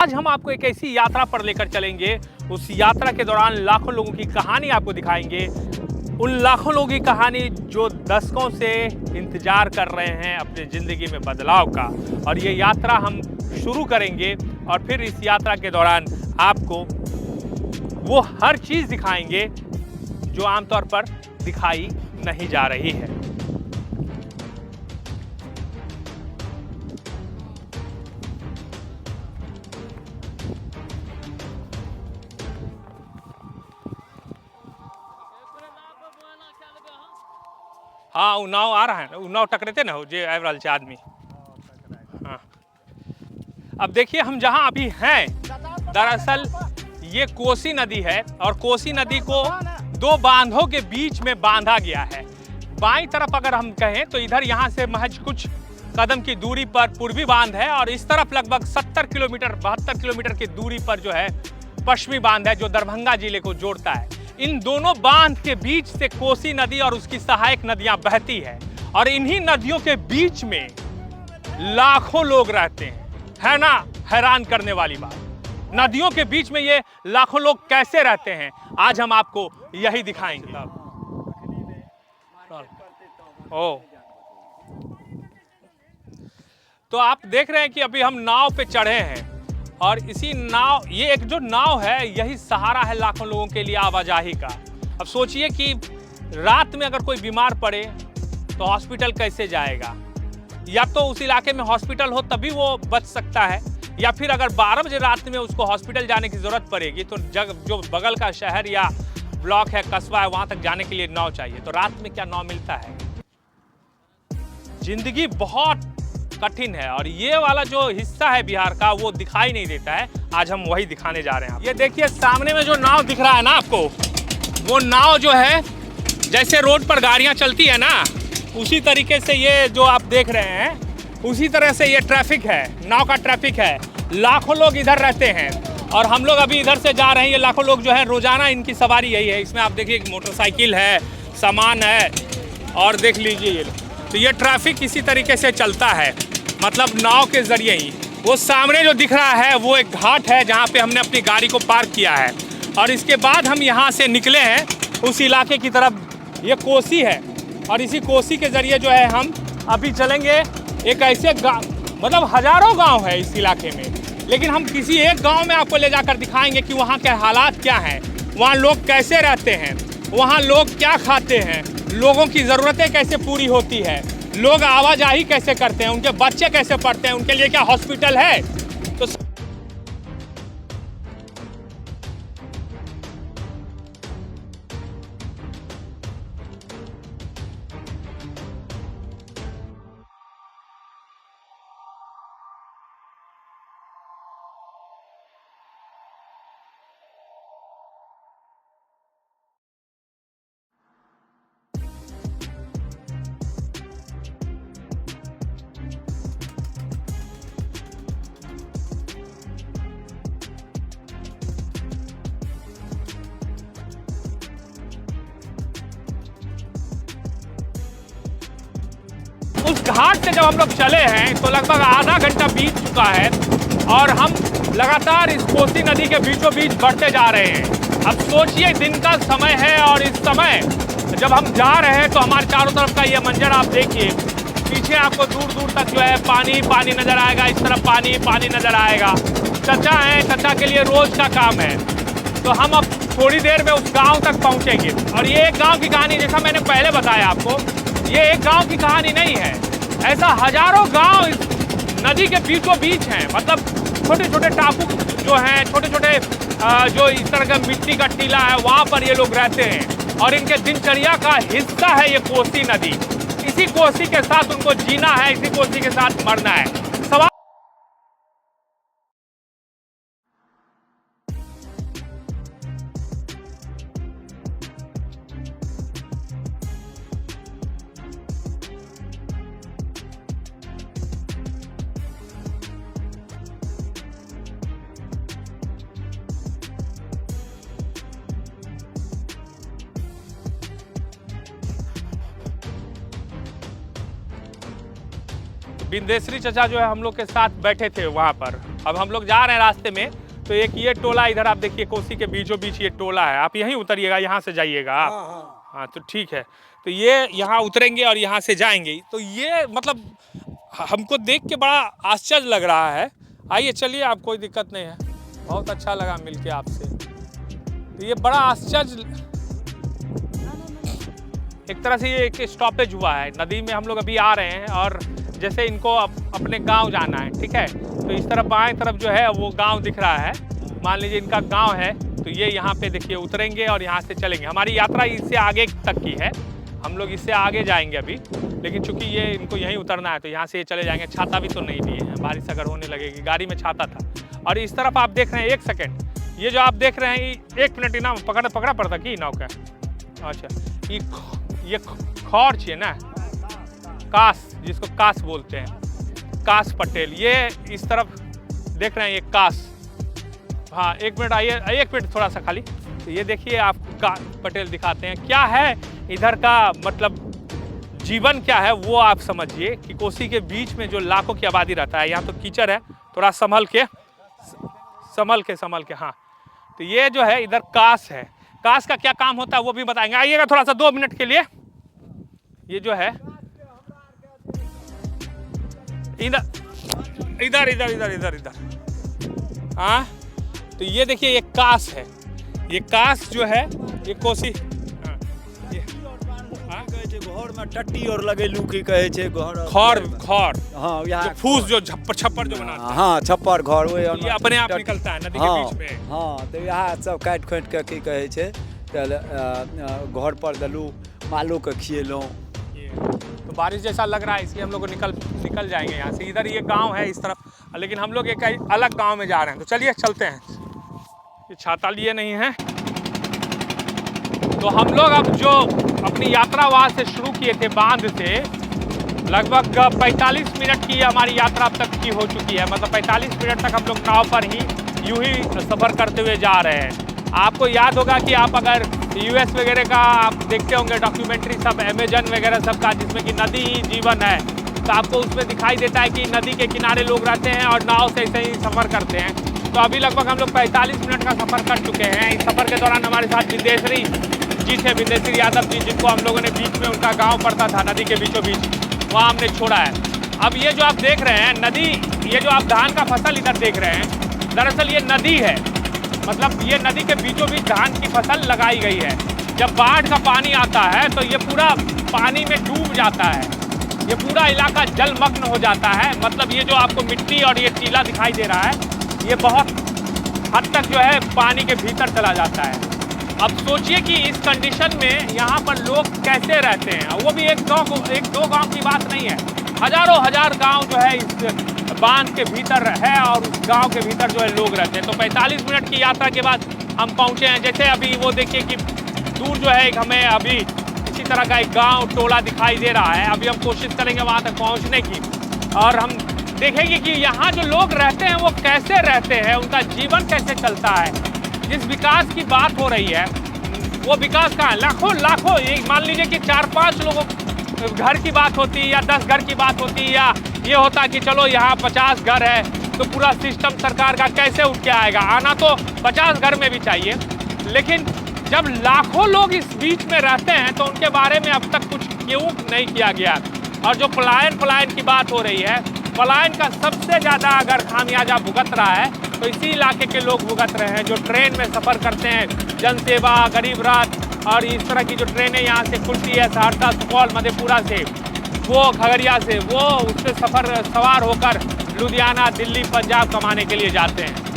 आज हम आपको एक ऐसी यात्रा पर लेकर चलेंगे। उस यात्रा के दौरान लाखों लोगों की कहानी आपको दिखाएंगे। उन लाखों लोगों की कहानी जो दशकों से इंतजार कर रहे हैं अपनी ज़िंदगी में बदलाव का। और ये यात्रा हम शुरू करेंगे और फिर इस यात्रा के दौरान आपको वो हर चीज़ दिखाएंगे जो आमतौर पर दिखाई नहीं जा रही है। हाँ उन्नाव आ रहा है ना, उन्नाव टकरे थे ना वो जे एवरल से आदमी। हाँ अब देखिए हम जहाँ अभी हैं, दरअसल ये कोसी नदी है और कोसी नदी को दो बांधों के बीच में बांधा गया है। बाईं तरफ अगर हम कहें तो इधर यहाँ से महज कुछ कदम की दूरी पर पूर्वी बांध है और इस तरफ लगभग 70 किलोमीटर 72 किलोमीटर की दूरी पर जो है पश्चिमी बांध है जो दरभंगा जिले को जोड़ता है। इन दोनों बांध के बीच से कोसी नदी और उसकी सहायक नदियां बहती है और इन्हीं नदियों के बीच में लाखों लोग रहते हैं। है ना हैरान करने वाली बात, नदियों के बीच में ये लाखों लोग कैसे रहते हैं, आज हम आपको यही दिखाएंगे। ओ तो आप देख रहे हैं कि अभी हम नाव पे चढ़े हैं और इसी नाव, ये एक जो नाव है यही सहारा है लाखों लोगों के लिए आवाजाही का। अब सोचिए कि रात में अगर कोई बीमार पड़े तो हॉस्पिटल कैसे जाएगा, या तो उस इलाके में हॉस्पिटल हो तभी वो बच सकता है, या फिर अगर 12 बजे रात में उसको हॉस्पिटल जाने की ज़रूरत पड़ेगी तो जो बगल का शहर या ब्लॉक है, कस्बा है, वहाँ तक जाने के लिए नाव चाहिए। तो रात में क्या नाव मिलता है? जिंदगी बहुत कठिन है और ये वाला जो हिस्सा है बिहार का वो दिखाई नहीं देता है। आज हम वही दिखाने जा रहे हैं। ये देखिए सामने में जो नाव दिख रहा है ना आपको, वो नाव जो है जैसे रोड पर गाड़ियां चलती है ना, उसी तरीके से ये जो आप देख रहे हैं उसी तरह से ये ट्रैफिक है, नाव का ट्रैफिक है। लाखों लोग इधर रहते हैं और हम लोग अभी इधर से जा रहे हैं। ये लाखों लोग जो है रोजाना इनकी सवारी यही है। इसमें आप देखिए मोटरसाइकिल है, सामान है और देख लीजिए ये, तो ये ट्रैफिक इसी तरीके से चलता है, मतलब नाव के जरिए ही। वो सामने जो दिख रहा है वो एक घाट है जहाँ पे हमने अपनी गाड़ी को पार्क किया है और इसके बाद हम यहाँ से निकले हैं उस इलाके की तरफ। ये कोसी है और इसी कोसी के जरिए जो है हम अभी चलेंगे एक ऐसे गाँव, मतलब हजारों गाँव है इस इलाके में, लेकिन हम किसी एक गाँव में आपको ले जाकर दिखाएंगे कि वहाँ के हालात क्या हैं, वहाँ लोग कैसे रहते हैं, वहाँ लोग क्या खाते हैं, लोगों की ज़रूरतें कैसे पूरी होती है, लोग आवाजाही कैसे करते हैं, उनके बच्चे कैसे पढ़ते हैं, उनके लिए क्या हॉस्पिटल है। तो उस घाट से जब हम लोग चले हैं तो लगभग आधा घंटा बीत चुका है और हम लगातार इस कोसी नदी के बीचों बीच बढ़ते जा रहे हैं। अब सोचिए दिन का समय है और इस समय जब हम जा रहे हैं तो हमारे चारों तरफ का ये मंजर आप देखिए। पीछे आपको दूर दूर तक जो है पानी पानी नजर आएगा, इस तरफ पानी पानी नजर आएगा। चचा हैं, चचा के लिए रोज का काम है। तो हम अब थोड़ी देर में उस गाँव तक पहुँचेंगे और ये एक गाँव की कहानी, जैसा मैंने पहले बताया आपको, ये एक गांव की कहानी नहीं है, ऐसा हजारों गांव इस नदी के बीचों बीच हैं। मतलब छोटे छोटे टापू जो हैं, छोटे छोटे जो इस तरह का मिट्टी का टीला है, वहाँ पर ये लोग रहते हैं और इनके दिनचर्या का हिस्सा है ये कोसी नदी। इसी कोसी के साथ उनको जीना है, इसी कोसी के साथ मरना है। सवाल बिंदेश्वरी चचा जो है हम लोग के साथ बैठे थे वहाँ पर, अब हम लोग जा रहे हैं रास्ते में, तो एक ये टोला इधर आप देखिए, कोसी के बीचों बीच ये टोला है। आप यहीं उतरिएगा, यहाँ से जाइएगा आप। हाँ तो ठीक है, तो ये यहाँ उतरेंगे और यहाँ से जाएंगे। तो ये मतलब हमको देख के बड़ा आश्चर्य लग रहा है। आइए चलिए, आप कोई दिक्कत नहीं है, बहुत अच्छा लगा मिलके आपसे। तो ये बड़ा आश्चर्य, एक तरह से ये एक स्टॉपेज हुआ है नदी में। हम लोग अभी आ रहे हैं और जैसे इनको अपने गांव जाना है, ठीक है, तो इस तरफ बाएं तरफ जो है वो गांव दिख रहा है, मान लीजिए इनका गांव है। तो ये यहाँ पे देखिए उतरेंगे और यहाँ से चलेंगे। हमारी यात्रा इससे आगे तक की है, हम लोग इससे आगे जाएंगे अभी, लेकिन चूंकि ये इनको यहीं उतरना है तो यहाँ से ये चले जाएंगे। छाता भी तो नहीं लिए हैं, बारिश अगर होने लगेगी। गाड़ी में छाता था। और इस तरफ आप देख रहे हैं, एक सेकेंड, ये जो आप देख रहे हैं, 1 मिनट इनाम पकड़ा पड़ता कि नाव का। अच्छा, ये खौर है ना, कास, जिसको कास बोलते हैं, कास पटेल। ये इस तरफ देख रहे हैं, ये कास। हाँ 1 मिनट आइए, 1 मिनट थोड़ा सा खाली। तो ये देखिए आपको कास पटेल दिखाते हैं। क्या है इधर का मतलब जीवन क्या है वो आप समझिए कि कोसी के बीच में जो लाखों की आबादी रहता है। यहाँ तो कीचड़ है, थोड़ा संभल के। हाँ तो ये जो है इधर कास है। कास का क्या काम होता है वो भी बताएंगे। आइएगा थोड़ा सा 2 मिनट के लिए। ये जो है इधर हाँ, तो ये देखिए ये कास है। ये कास जो है ये कोसी घर में टट्टी और लगेलू की कहे छे खौर। हाँ यहाँ फूस जो छप्पर जो बनाता है। हाँ छप्पर घर, ये अपने आप निकलता है नदी के बीच में। हाँ तो यहाँ सब काट खोट के की कहे छे घर पर दलू मालो के खिएलूँ। तो बारिश जैसा लग रहा है इसलिए हम लोग निकल जाएंगे यहाँ से। इधर ये गांव है इस तरफ, लेकिन हम लोग एक अलग गांव में जा रहे हैं। तो चलिए चलते हैं। ये छाता लिए नहीं है। तो हम लोग अब जो अपनी यात्रा वहाँ से शुरू किए थे बांध से, लगभग 45 मिनट की हमारी यात्रा अब तक की हो चुकी है। मतलब 45 मिनट तक हम लोग नाव पर ही यूं ही सफ़र करते हुए जा रहे हैं। आपको याद होगा कि आप अगर यूएस वगैरह का आप देखते होंगे डॉक्यूमेंट्री सब, अमेजन वगैरह सब का, जिसमें कि नदी ही जीवन है, तो आपको उसमें दिखाई देता है कि नदी के किनारे लोग रहते हैं और नाव से ऐसे ही सफ़र करते हैं। तो अभी लगभग हम लोग 45 मिनट का सफ़र कर चुके हैं। इस सफ़र के दौरान हमारे साथ विंदेश्वरी जी थे, विंदेश्वरी यादव जी, जिनको हम लोगों ने बीच में उनका गाँव पड़ता था नदी के बीचों बीच, वहाँ हमने छोड़ा है। अब ये जो आप देख रहे हैं नदी, ये जो आप धान का फसल इधर देख रहे हैं, दरअसल ये नदी है। मतलब ये नदी के बीचों बीच धान की फसल लगाई गई है। जब बाढ़ का पानी आता है तो ये पूरा पानी में डूब जाता है, ये पूरा इलाका जलमग्न हो जाता है। मतलब ये जो आपको मिट्टी और ये टीला दिखाई दे रहा है, ये बहुत हद तक जो है पानी के भीतर चला जाता है। अब सोचिए कि इस कंडीशन में यहाँ पर लोग कैसे रहते हैं। वो भी एक दो गांव की बात नहीं है, हजारों हजार गांव जो है इस बांध के भीतर है और उस गांव के भीतर जो है लोग रहते हैं। तो 45 मिनट की यात्रा के बाद हम पहुँचे हैं। जैसे अभी वो देखिए कि दूर जो है हमें अभी इसी तरह का एक गांव टोला दिखाई दे रहा है। अभी हम कोशिश करेंगे वहाँ तक पहुँचने की और हम देखेंगे कि यहाँ जो लोग रहते हैं वो कैसे रहते हैं, उनका जीवन कैसे चलता है। जिस विकास की बात हो रही है वो विकास का लाखों एक मान लीजिए कि 4-5 लोगों घर की बात होती या 10 घर की बात होती, या ये होता कि चलो यहाँ 50 घर है तो पूरा सिस्टम सरकार का कैसे उठ के आएगा। आना तो 50 घर में भी चाहिए, लेकिन जब लाखों लोग इस बीच में रहते हैं तो उनके बारे में अब तक कुछ क्यों नहीं किया गया। और जो पलायन की बात हो रही है, पलायन का सबसे ज़्यादा अगर खामियाजा भुगत रहा है तो इसी इलाके के लोग भुगत रहे हैं, जो ट्रेन में सफ़र करते हैं, जनसेवा, गरीब रथ और इस तरह की जो ट्रेनें यहाँ से खुलती है सहरसा, सुपौल, मधेपुरा से, वो खगड़िया से, वो उससे सवार होकर लुधियाना, दिल्ली, पंजाब कमाने के लिए जाते हैं।